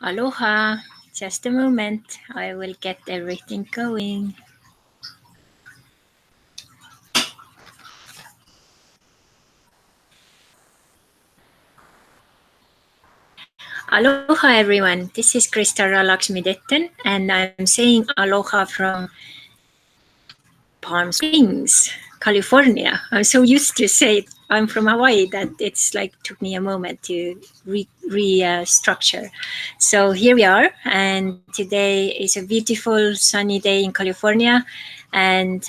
Aloha, just a moment. I will get everything going. Aloha, everyone. This is Kristara Laksmi-Ditton, and I'm saying aloha from Palm Springs, California. I'm so used to say I'm from Hawaii that it's like took me a moment to restructure. So here we are, and today is a beautiful sunny day in California, and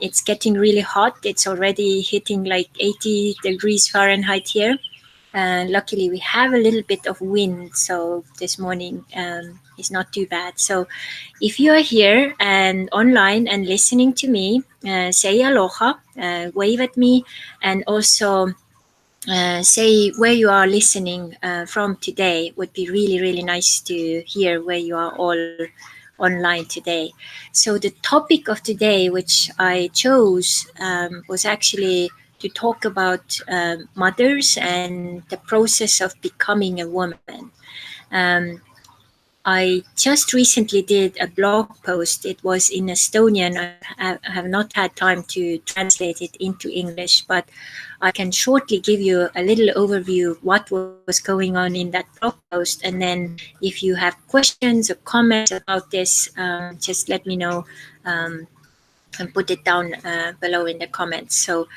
it's getting really hot. It's already hitting like 80 degrees Fahrenheit here. And luckily, we have a little bit of wind, so this morning is not too bad. So, if you are here and online and listening to me, say aloha, wave at me, and also say where you are listening from today. Would be really, really nice to hear where you are all online today. So, the topic of today, which I chose, was actually to talk about mothers and the process of becoming a woman. Um, I just recently did a blog post. It was in Estonian. I have not had time to translate it into English, but I can shortly give you a little overview of what was going on in that blog post. And then if you have questions or comments about this, just let me know. And put it down below in the comments. So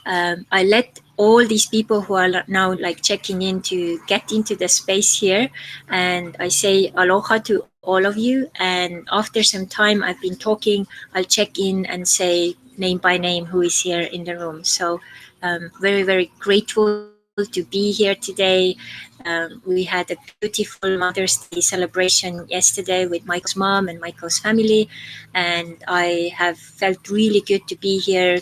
I let all these people who are now like checking in to get into the space here, and I say aloha to all of you. And after some time I've been talking, I'll check in and say name by name who is here in the room. So very, very grateful to be here today. We had a beautiful Mother's Day celebration yesterday with Michael's mom and Michael's family, and I have felt really good to be here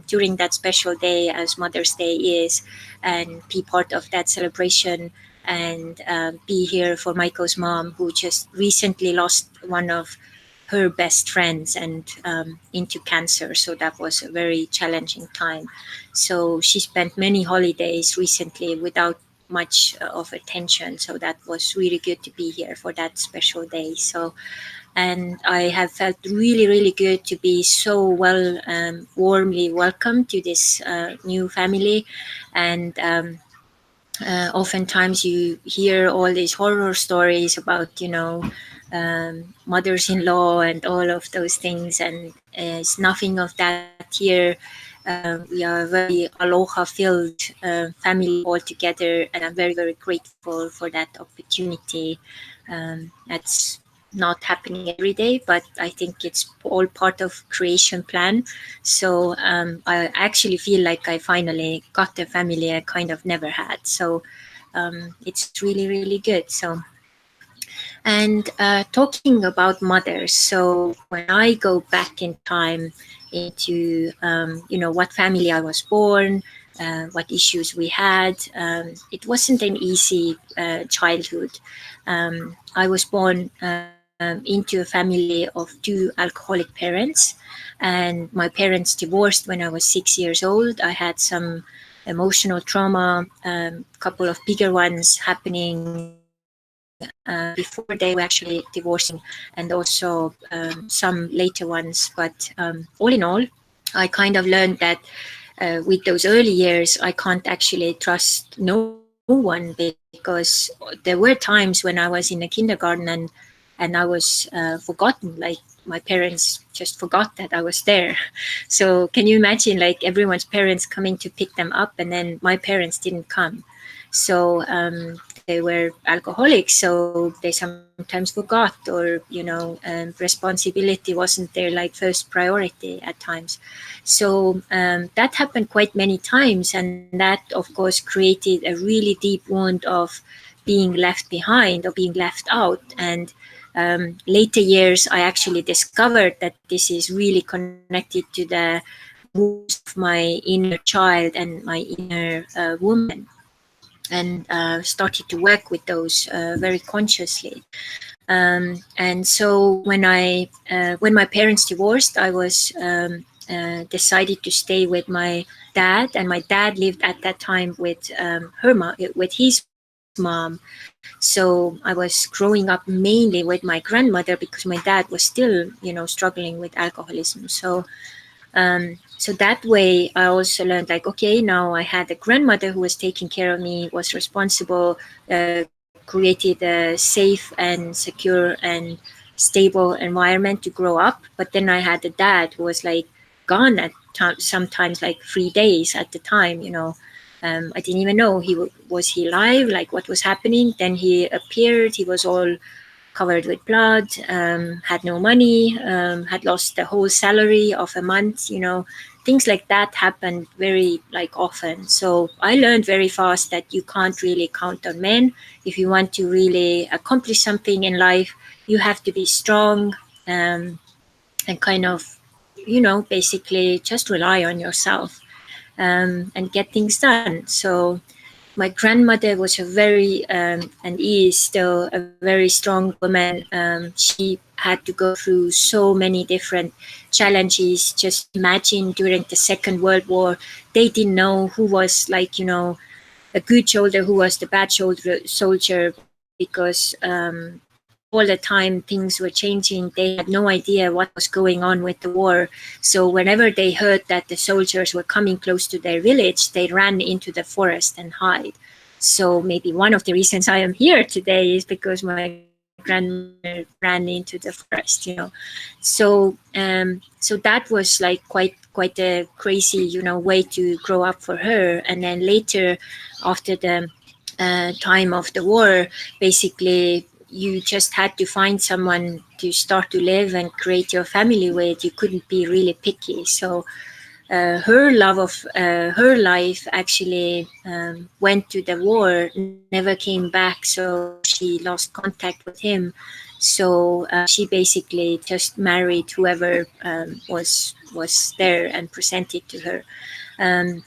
during that special day as Mother's Day is, and be part of that celebration, and be here for Michael's mom, who just recently lost one of her best friends and into cancer. So that was a very challenging time. So she spent many holidays recently without much of attention. So that was really good to be here for that special day. So, and I have felt really, really good to be so well, warmly welcomed to this new family. And oftentimes you hear all these horror stories about, mothers-in-law and all of those things, and it's nothing of that here. We are a very aloha-filled family all together, and I'm very, very grateful for that opportunity. That's not happening every day, but I think it's all part of creation plan. So I actually feel like I finally got a family I kind of never had. So it's really, really good. So, and talking about mothers, so when I go back in time into what family I was born, what issues we had, it wasn't an easy childhood. I was born into a family of two alcoholic parents, and my parents divorced when I was 6 years old. I had some emotional trauma, a couple of bigger ones happening before they were actually divorcing, and also some later ones. But all in all, I kind of learned that with those early years, I can't actually trust no one, because there were times when I was in a kindergarten and I was forgotten. Like my parents just forgot that I was there. So can you imagine, like everyone's parents coming to pick them up, and then my parents didn't come. So they were alcoholics, so they sometimes forgot, or responsibility wasn't their like first priority at times. So that happened quite many times, and that of course created a really deep wound of being left behind or being left out. And later years I actually discovered that this is really connected to the wounds of my inner child and my inner woman, and started to work with those very consciously. And so when my parents divorced, I was decided to stay with my dad, and my dad lived at that time with with his mom. mom. So I was growing up mainly with my grandmother because my dad was still, struggling with alcoholism. So that way I also learned, like, okay, now I had a grandmother who was taking care of me, was responsible, created a safe and secure and stable environment to grow up. But then I had a dad who was like gone at sometimes like 3 days at the time. I didn't even know was he alive, like what was happening. Then he appeared, he was all covered with blood, had no money, had lost the whole salary of a month. Things like that happened very like often. So I learned very fast that you can't really count on men. If you want to really accomplish something in life, you have to be strong, and kind of, basically just rely on yourself, and get things done. So my grandmother was a very, and is still a very strong woman. She had to go through so many different challenges. Just imagine during the Second World War, they didn't know who was like, a good soldier, who was the bad soldier, because all the time things were changing. They had no idea what was going on with the war. So whenever they heard that the soldiers were coming close to their village, they ran into the forest and hide. So maybe one of the reasons I am here today is because my grandmother ran into the forest. So that was like quite a crazy, way to grow up for her. And then later, after the time of the war, basically you just had to find someone to start to live and create your family with. You couldn't be really picky. So her love of her life actually went to the war, never came back. So she lost contact with him. So she basically just married whoever was there and presented to her.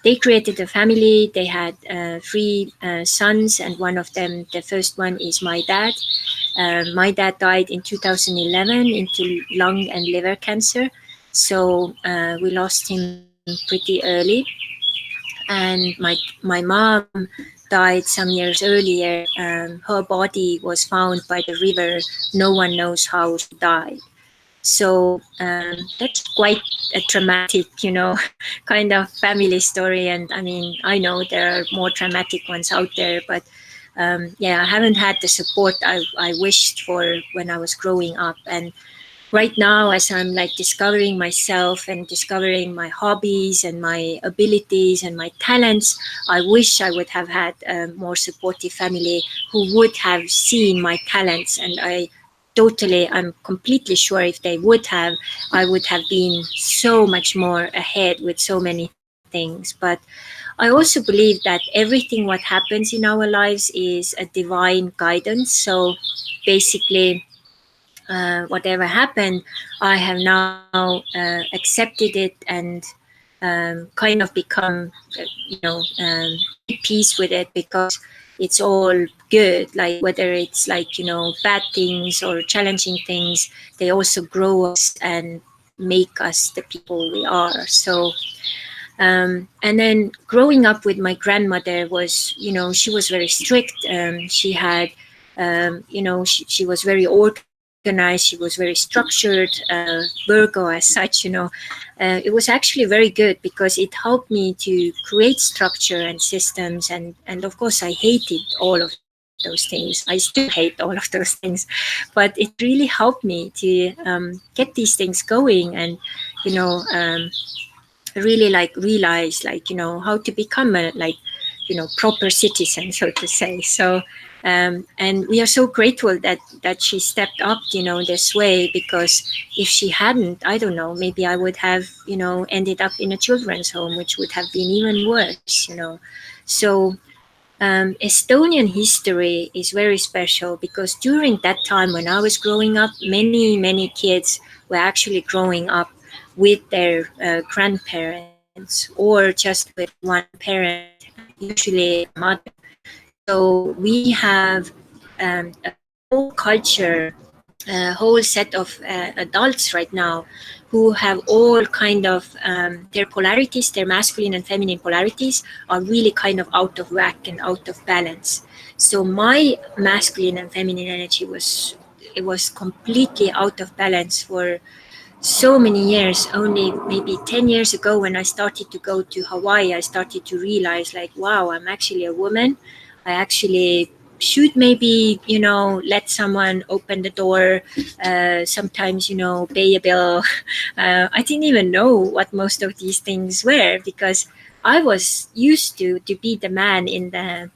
They created a family. They had three sons, and one of them, the first one, is my dad. My dad died in 2011 into lung and liver cancer. So we lost him pretty early. And my mom died some years earlier. Her body was found by the river. No one knows how she died. So that's quite a dramatic, kind of family story. And I mean, I know there are more dramatic ones out there, but yeah, I haven't had the support I wished for when I was growing up. And right now, as I'm like discovering myself and discovering my hobbies and my abilities and my talents, I wish I would have had a more supportive family who would have seen my talents. And I'm completely sure if they would have, I would have been so much more ahead with so many things. But I also believe that everything what happens in our lives is a divine guidance. So basically, whatever happened, I have now accepted it and kind of become, made peace with it, because it's all good. Like whether it's like, bad things or challenging things, they also grow us and make us the people we are. So and then growing up with my grandmother was, she was very strict. She had, she was very organized. She was very structured, Virgo as such. It was actually very good because it helped me to create structure and systems. And of course, I hated all of those things. I still hate all of those things, but it really helped me to get these things going, and you know um, really like realize, like, how to become a, like, proper citizen, so to say. So and we are so grateful that she stepped up, this way, because if she hadn't, I don't know, maybe I would have, ended up in a children's home, which would have been even worse. So Estonian history is very special because during that time when I was growing up, many kids were actually growing up with their grandparents, or just with one parent, usually a mother. So we have a whole culture, a whole set of adults right now who have all kind of their polarities, their masculine and feminine polarities are really kind of out of whack and out of balance. So my masculine and feminine energy was completely out of balance for so many years. Only maybe 10 years ago, when I started to go to Hawaii, I started to realize, like, wow, I'm actually a woman. I actually should maybe, let someone open the door, sometimes, pay a bill. I didn't even know what most of these things were, because I was used to be the man in the,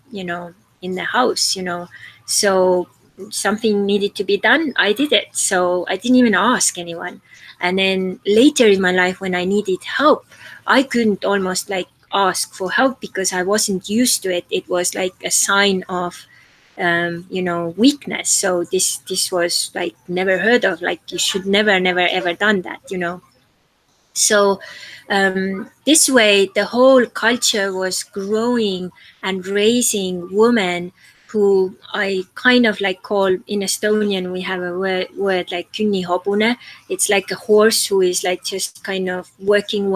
in the house, so something needed to be done, I did it. So I didn't even ask anyone. And then later in my life, when I needed help, I couldn't almost like ask for help because I wasn't used to it. It was like a sign of, weakness. So this was like never heard of. Like, you should never ever done that. So this way, the whole culture was growing and raising women who I kind of like call, in Estonian, we have a word like künni hobune. It's like a horse who is like just kind of working,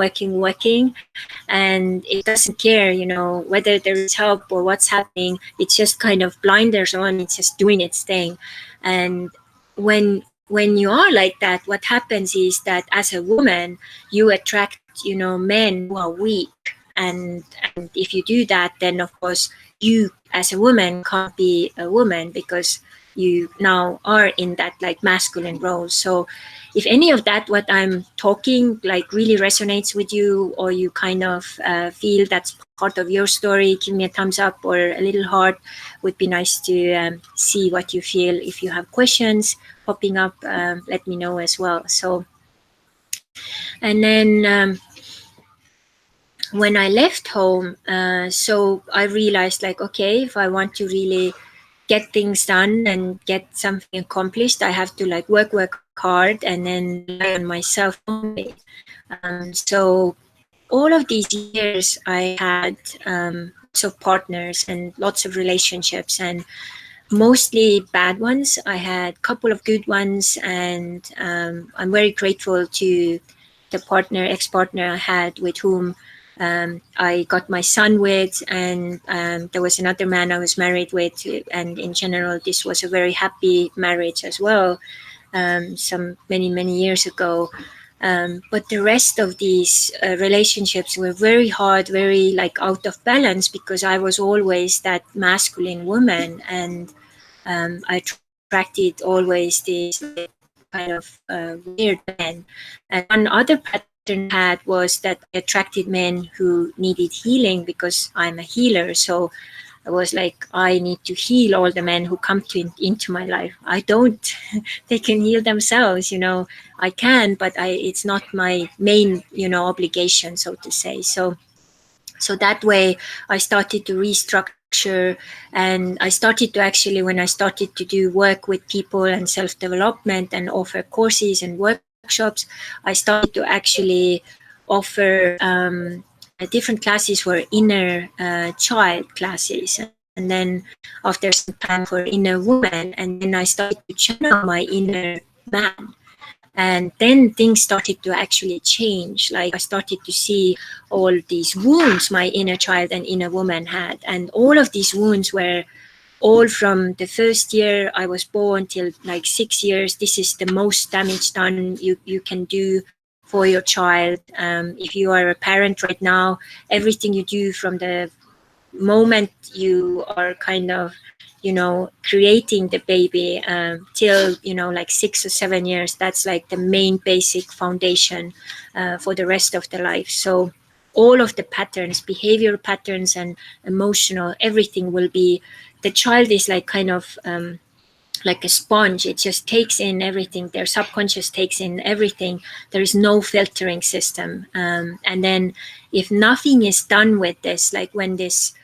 and it doesn't care, whether there is help or what's happening. It's just kind of blinders on. It's just doing its thing. And when you are like that, what happens is that as a woman, you attract, men who are weak. And if you do that, then of course you as a woman can't be a woman, because you now are in that like masculine role. So if any of that what I'm talking like really resonates with you, or you kind of feel that's part of your story, give me a thumbs up or a little heart. Would be nice to see what you feel. If you have questions popping up, let me know as well. So, and then when I left home, so I realized, like, okay, if I want to really get things done and get something accomplished, I have to like work hard and then rely on myself only. So all of these years I had lots of partners and lots of relationships, and mostly bad ones. I had a couple of good ones, and I'm very grateful to the ex-partner I had, with whom I got my son with, and there was another man I was married with, and in general, this was a very happy marriage as well, some many years ago. But the rest of these relationships were very hard, very like out of balance, because I was always that masculine woman, and I attracted always these like kind of weird men. And one other pattern I had was that I attracted men who needed healing, because I'm a healer. So I was like, I need to heal all the men who come into my life. I don't. They can heal themselves, I can, but it's not my main, obligation, so to say. So that way I started to restructure, and I started to actually, when I started to do work with people and self-development and offer courses and workshops, I started to actually offer different classes for inner child classes, and then after some time for inner woman, and then I started to channel my inner man. And then things started to actually change. Like, I started to see all these wounds my inner child and inner woman had, and all of these wounds were all from the first year I was born till like 6 years. This is the most damage done you can do for your child. If you are a parent right now, everything you do from the moment you are kind of, creating the baby till, like 6 or 7 years, that's like the main basic foundation for the rest of the life. So all of the patterns, behavioral patterns and emotional, everything will be, the child is like kind of like a sponge. It just takes in everything. Their subconscious takes in everything. There is no filtering system. And then if nothing is done with this, like when this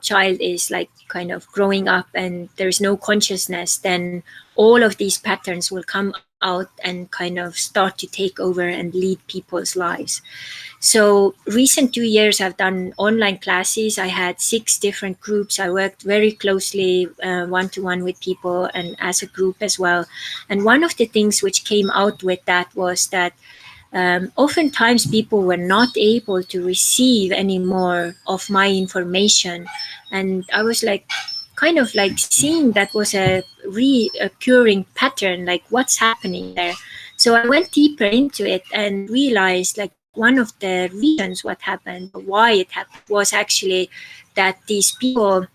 child is like kind of growing up and there's no consciousness, then all of these patterns will come out and kind of start to take over and lead people's lives. So recent 2 years, I've done online classes. I had 6 different groups. I worked very closely one-to-one with people and as a group as well. And one of the things which came out with that was that oftentimes people were not able to receive any more of my information. And I was like, kind of like seeing that was a reoccurring pattern, like what's happening there. So I went deeper into it and realized like one of the reasons what happened, why it happened, was actually that these people,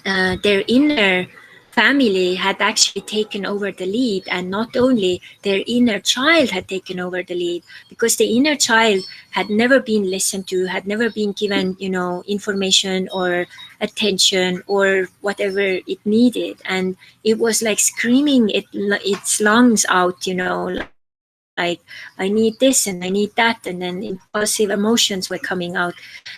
their inner family had actually taken over the lead, and not only their inner child had taken over the lead, because the inner child had never been listened to, had never been given, you know, information or attention or whatever it needed, and it was like screaming its lungs out, you know, like I need this and I need that, and then impulsive emotions were coming out,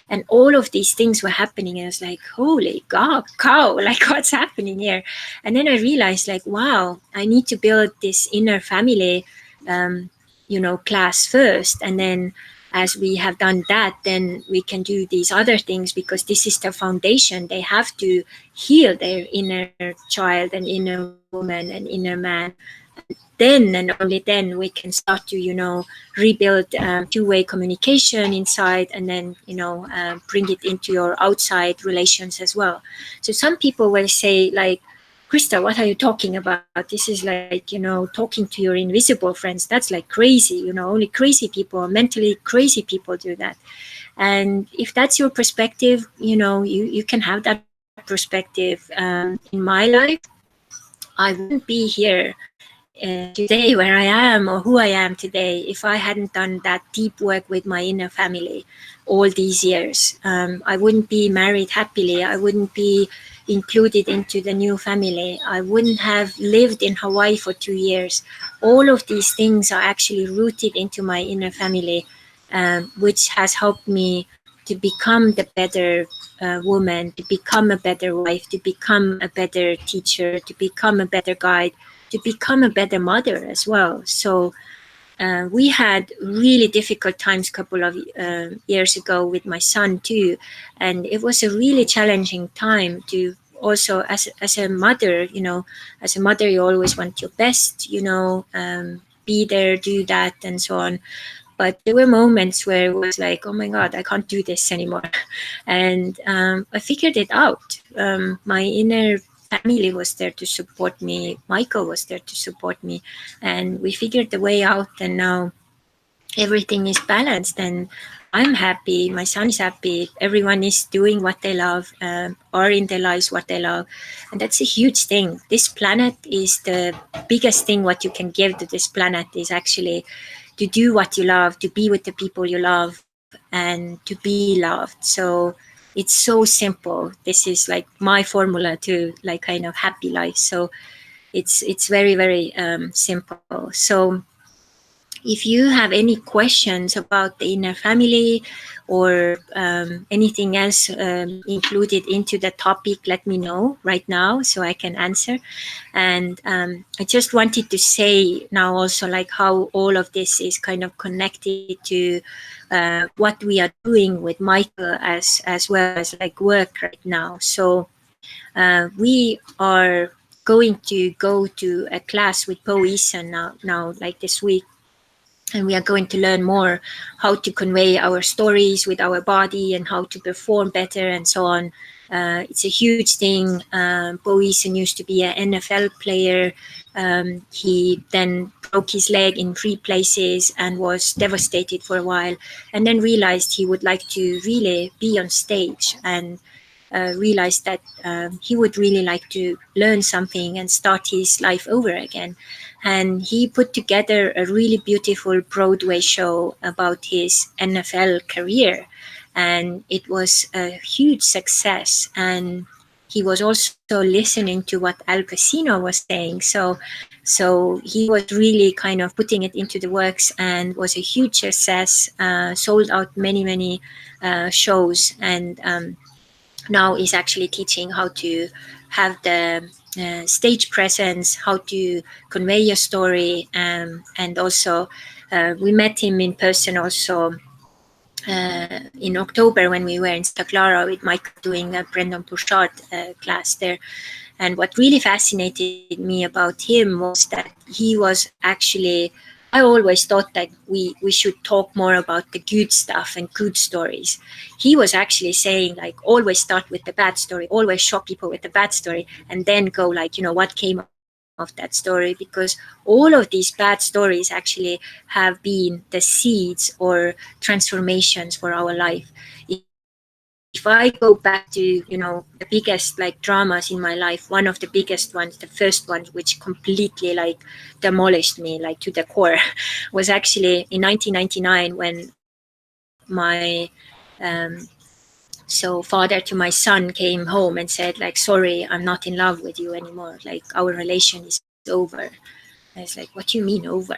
and all of these things were happening, and I was like, holy god, cow, like what's happening here? And then I realized like, wow, I need to build this inner family, you know, class first, and then as we have done that, then we can do these other things, because this is the foundation. They have to heal their inner child and inner woman and inner man, then and only then we can start to, you know, rebuild two-way communication inside, and then, you know, bring it into your outside relations as well. So some people will say like, Krista, what are you talking about? This is like, you know, talking to your invisible friends, that's like crazy, you know, only crazy people, mentally crazy people do that. And if that's your perspective, you know, you can have that perspective. In my life, I wouldn't be here today where I am or who I am today if I hadn't done that deep work with my inner family all these years. I wouldn't be married happily. I wouldn't be included into the new family. I wouldn't have lived in Hawaii for 2 years. All of these things are actually rooted into my inner family, which has helped me to become the better woman, to become a better wife, to become a better teacher, to become a better guide, to become a better mother as well. So we had really difficult times a couple of years ago with my son too, and it was a really challenging time to also as a mother, you know, as a mother you always want your best, you know, be there, do that, and so on. But there were moments where it was like, oh my god, I can't do this anymore. And I figured it out. My inner family was there to support me. Michael was there to support me, and we figured the way out. And now everything is balanced, and I'm happy. My son is happy. Everyone is doing what they love, or in their lives what they love, and that's a huge thing. This planet is the biggest thing. What you can give to this planet is actually to do what you love, to be with the people you love, and to be loved. So it's so simple. This is like my formula to like kind of happy life. So it's very very simple. So if you have any questions about the inner family or anything else included into the topic, let me know right now so I can answer. And I just wanted to say now also like how all of this is kind of connected to what we are doing with Michael as well as like work right now. So we are going to go to a class with Po Eason now like this week, and we are going to learn more how to convey our stories with our body and how to perform better and so on. It's a huge thing. Bo Eason used to be an NFL player. He then broke his leg in 3 places and was devastated for a while, and then realized he would like to really be on stage, and realized that he would really like to learn something and start his life over again. And he put together a really beautiful Broadway show about his NFL career, and it was a huge success. And he was also listening to what Al Pacino was saying. So he was really kind of putting it into the works, and was a huge success. Sold out many shows, and now is actually teaching how to have the stage presence, how to convey your story, and also we met him in person also in October when we were in Santa Clara with Michael doing a Brendan Bouchard class there. And what really fascinated me about him was that he was actually I always thought that we should talk more about the good stuff and good stories. He was actually saying like always start with the bad story, always shock people with the bad story, and then go like, what came of that story, because all of these bad stories actually have been the seeds or transformations for our life. If I go back to, the biggest like dramas in my life, one of the biggest ones, the first one, which completely like demolished me like to the core, was actually in 1999 when my father to my son came home and said like, sorry, I'm not in love with you anymore, like our relation is over. I was like, what do you mean over?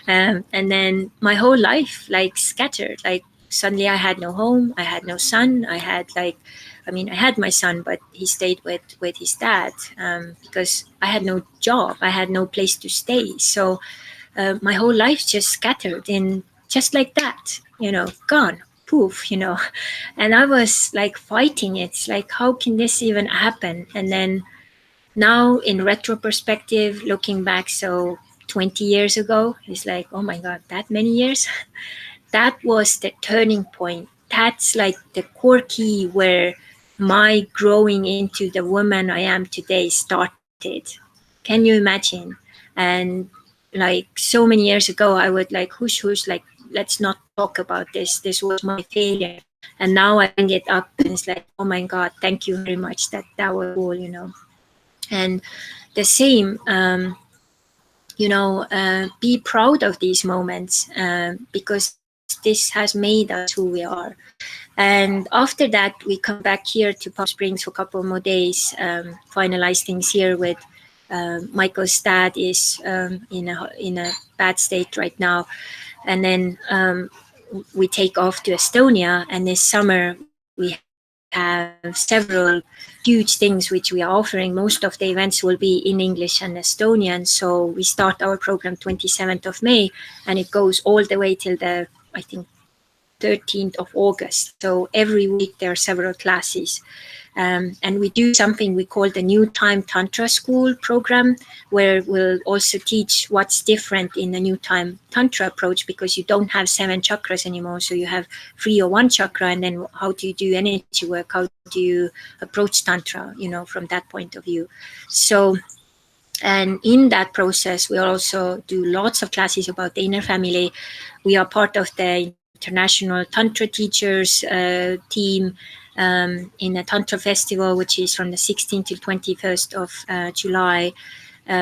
And then my whole life like scattered. Like suddenly I had no home, I had no son. I had my son, but he stayed with his dad, because I had no job, I had no place to stay. So my whole life just scattered in just like that, gone, poof, And I was like fighting it. It's like, how can this even happen? And then now in retro perspective, looking back, so 20 years ago, it's like, oh my God, that many years? That was the turning point. That's like the core key where my growing into the woman I am today started. Can you imagine? And like so many years ago, I would like, hush, like, let's not talk about this. This was my failure. And now I bring it up and it's like, oh my God, thank you very much. That was cool. And the same, be proud of these moments, because this has made us who we are. And after that, we come back here to Palm Springs for a couple more days, finalize things here with Michael's dad is in a bad state right now, and then we take off to Estonia. And this summer we have several huge things which we are offering. Most of the events will be in English and Estonian. So we start our program 27th of May, and it goes all the way till the, I think, 13th of August. So every week there are several classes. And we do something we call the New Time Tantra School program, where we'll also teach what's different in the New Time Tantra approach, because you don't have 7 chakras anymore. So you have 3 or 1 chakra, and then how do you do energy work? How do you approach Tantra, from that point of view? So, and in that process, we also do lots of classes about the inner family. We are part of the International Tantra Teachers team in a Tantra festival, which is from the 16th till 21st of July.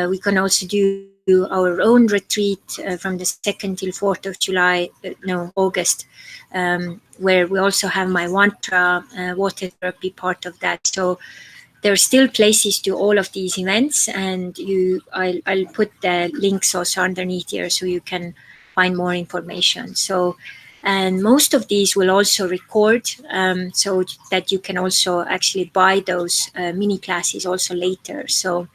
We can also do our own retreat from the 2nd till 4th of July, August, where we also have my Wantra water therapy part of that. So there are still places to all of these events, and I'll put the links also underneath here so you can find more information. So, and most of these will also record, so that you can also actually buy those mini classes also later. So,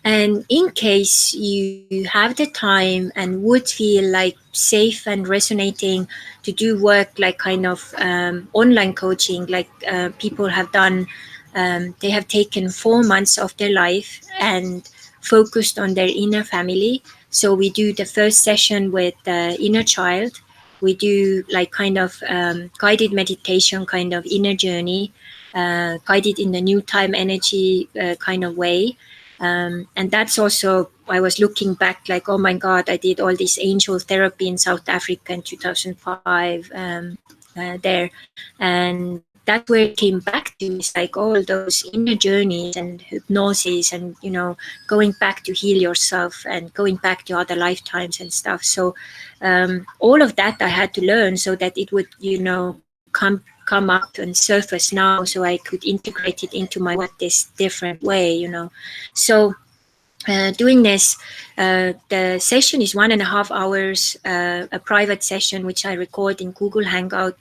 and in case you have the time and would feel like safe and resonating to do work like kind of online coaching, like people have done, they have taken 4 months of their life and focused on their inner family. So we do the first session with the inner child. We do like kind of guided meditation, kind of inner journey, guided in the new time energy kind of way. And that's also, I was looking back like, oh my God, I did all this angel therapy in South Africa in 2005 there. And that's where it came back to, is like all those inner journeys and hypnosis and, going back to heal yourself and going back to other lifetimes and stuff. So all of that I had to learn so that it would, come up and surface now, so I could integrate it into my work this different way. So doing this, the session is 1.5 hours, a private session which I record in Google Hangout,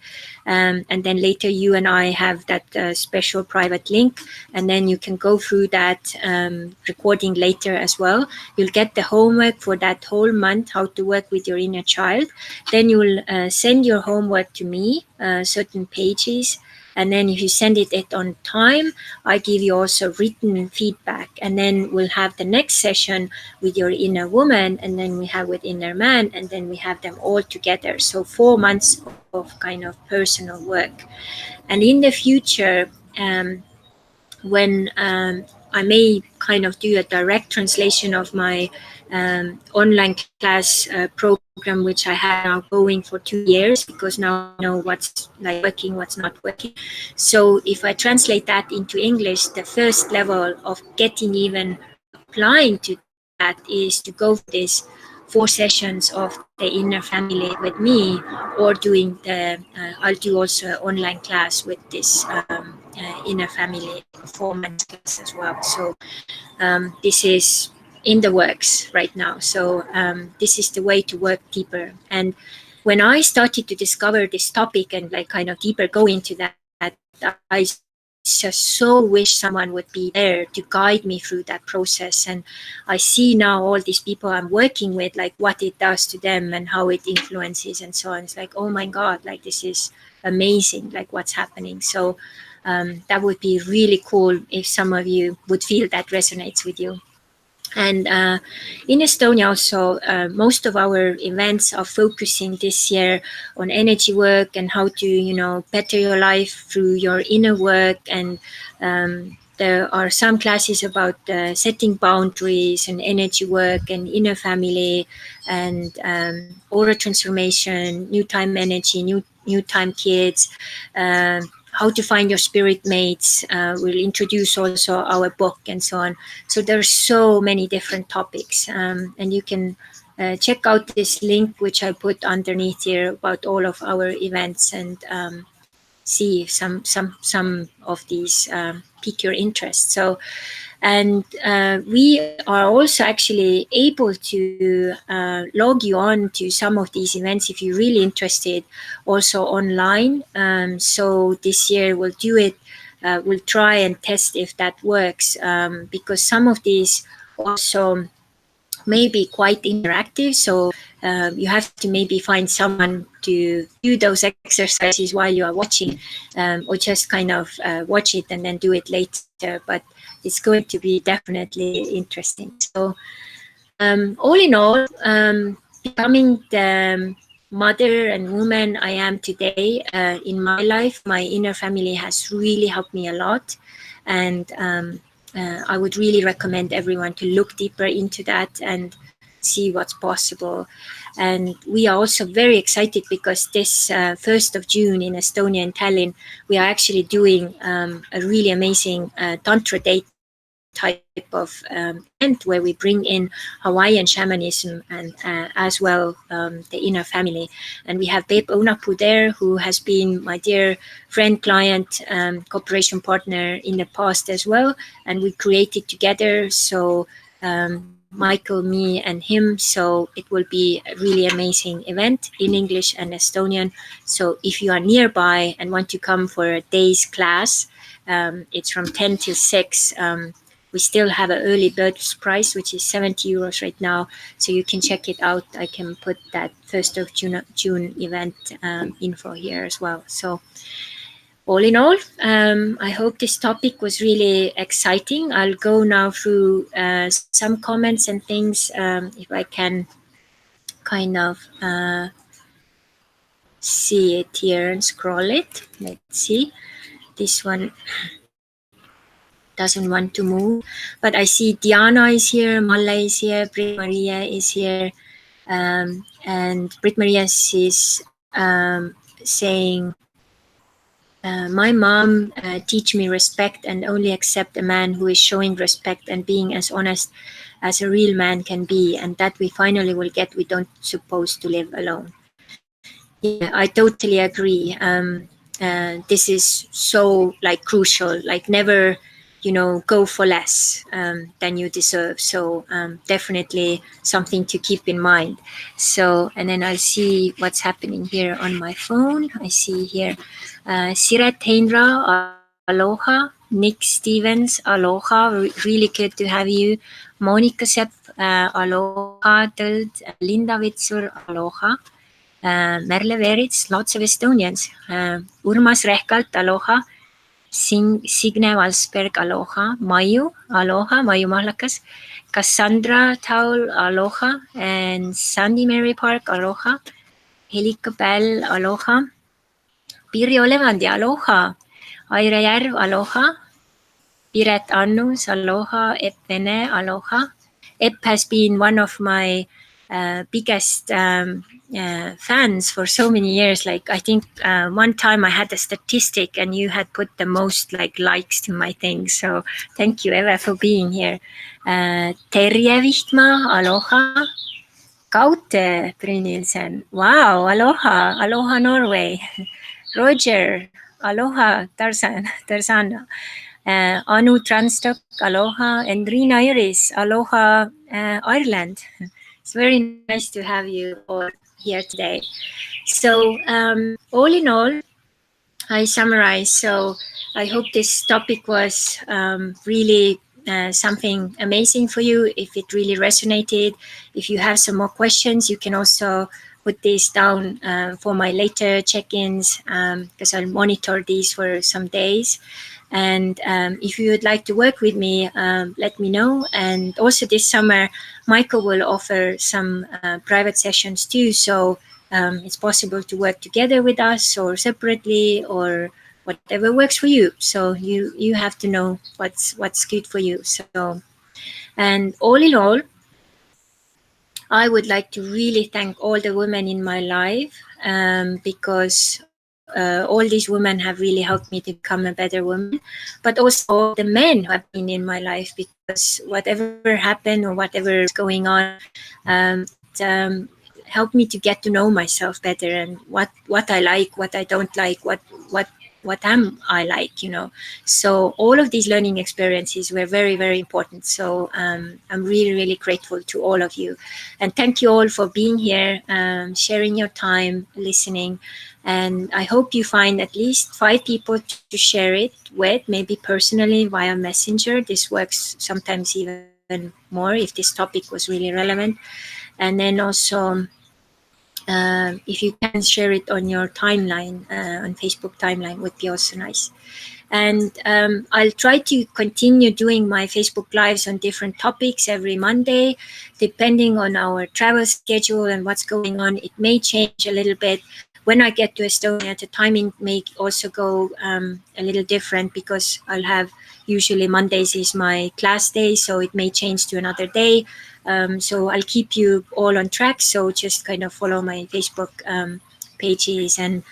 and then later you and I have that special private link, and then you can go through that recording later as well. You'll get the homework for that whole month, how to work with your inner child. Then you'll send your homework to me, certain pages. And then if you send it on time, I give you also written feedback. And then we'll have the next session with your inner woman, and then we have with inner man, and then we have them all together. So 4 months of kind of personal work. And in the future, when I may kind of do a direct translation of my online class program, which I have now going for 2 years, because now I know what's like working, what's not working. So if I translate that into English, the first level of getting even applying to that is to go for this 4 sessions of the inner family with me, or doing the I'll do also an online class with this inner family 4 months class as well. So this is in the works right now. So this is the way to work deeper. And when I started to discover this topic and like kind of deeper go into that, I just so wish someone would be there to guide me through that process. And I see now all these people I'm working with, like what it does to them and how it influences and so on. It's like, oh my God, like this is amazing, like what's happening. So that would be really cool if some of you would feel that resonates with you. And in Estonia also, most of our events are focusing this year on energy work and how to, you know, better your life through your inner work. And there are some classes about setting boundaries and energy work and inner family and aura transformation, new time energy, new time kids, how to find your spirit mates. We'll introduce also our book and so on. So there's so many different topics, and you can check out this link which I put underneath here about all of our events, and see if some of these pique your interest. So, and we are also actually able to log you on to some of these events if you're really interested, also online. So this year we'll do it. We'll try and test if that works, because some of these also may be quite interactive. So you have to maybe find someone to do those exercises while you are watching, or just kind of watch it and then do it later. But it's going to be definitely interesting. So all in all, becoming the mother and woman I am today in my life, my inner family has really helped me a lot. And I would really recommend everyone to look deeper into that and see what's possible. And we are also very excited because this 1st of June in Estonia, in Tallinn, we are actually doing a really amazing Tantra Day type of event where we bring in Hawaiian shamanism and as well the inner family. And we have Babe Onapu there, who has been my dear friend, client, cooperation partner in the past as well. And we created together. So Michael, me, and him. So it will be a really amazing event in English and Estonian. So if you are nearby and want to come for a day's class, it's from 10 till 6. We still have an early bird price, which is 70 euros right now. So you can check it out. I can put that 1st of June event info here as well. So all in all, I hope this topic was really exciting. I'll go now through some comments and things, if I can kind of see it here and scroll it. Let's see. This one doesn't want to move, but I see Diana is here, Malla is here, Brit Maria is here, and Brit Maria is saying, my mom teach me respect and only accept a man who is showing respect and being as honest as a real man can be, and that we finally will get. We don't supposed to live alone. Yeah, I totally agree. This is so like crucial, like never, you know, go for less than you deserve. So definitely something to keep in mind. So, and then I'll see what's happening here on my phone. I see here Siret Heinra, aloha. Nick Stevens, aloha. Really good to have you. Monica Sepp, aloha. Linda Witzur, aloha. Merle Veerits, lots of Estonians. Urmas Rehkalt, aloha. Signe Valsberg, aloha. Maju Mahlakas. Cassandra Taul, aloha. And Sandy Mary Park, aloha. Helika Bell, aloha. Pirjo Levandi, aloha. Aire Järv, aloha. Piret Annus, aloha. Epp Vene, aloha. Epp has been one of my biggest fans for so many years. Like I think one time I had a statistic and you had put the most likes to my thing. So thank you, Eva, for being here. Terje Vihtma, aloha. Gaute Brynildsen, wow, aloha, aloha Norway. Roger, aloha Tarzana. Anu Transtok, aloha. And Rina Iris, aloha Ireland. It's very nice to have you all here today. So all in all, I summarize. So I hope this topic was really something amazing for you. If it really resonated, if you have some more questions, you can also put these down for my later check-ins because I'll monitor these for some days. And if you would like to work with me, let me know. And also this summer, Michael will offer some private sessions too. So it's possible to work together with us or separately or whatever works for you. So you have to know what's good for you. So, and all in all, I would like to really thank all the women in my life because all these women have really helped me to become a better woman, but also all the men who have been in my life, because whatever happened or whatever is going on, it helped me to get to know myself better and what I like, what I don't like, what am I like, you know. So all of these learning experiences were very, very important. So I'm really, really grateful to all of you. And thank you all for being here, sharing your time, listening. And I hope you find at least 5 people to share it with, maybe personally via Messenger. This works sometimes even more if this topic was really relevant. And then also, if you can share it on your timeline, on Facebook timeline, would be also nice. And I'll try to continue doing my Facebook Lives on different topics every Monday, depending on our travel schedule and what's going on. It may change a little bit. When I get to Estonia, the timing may also go a little different because I'll have, usually Mondays is my class day, so it may change to another day. So I'll keep you all on track. So just kind of follow my Facebook pages. And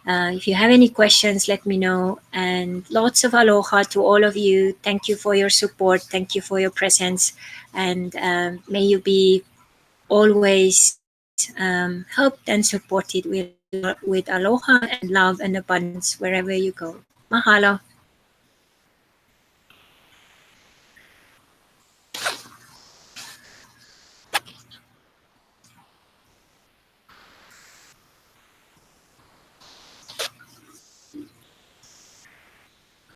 if you have any questions, let me know. And lots of aloha to all of you. Thank you for your support. Thank you for your presence. And may you be always helped and supported with aloha and love and abundance wherever you go. Mahalo.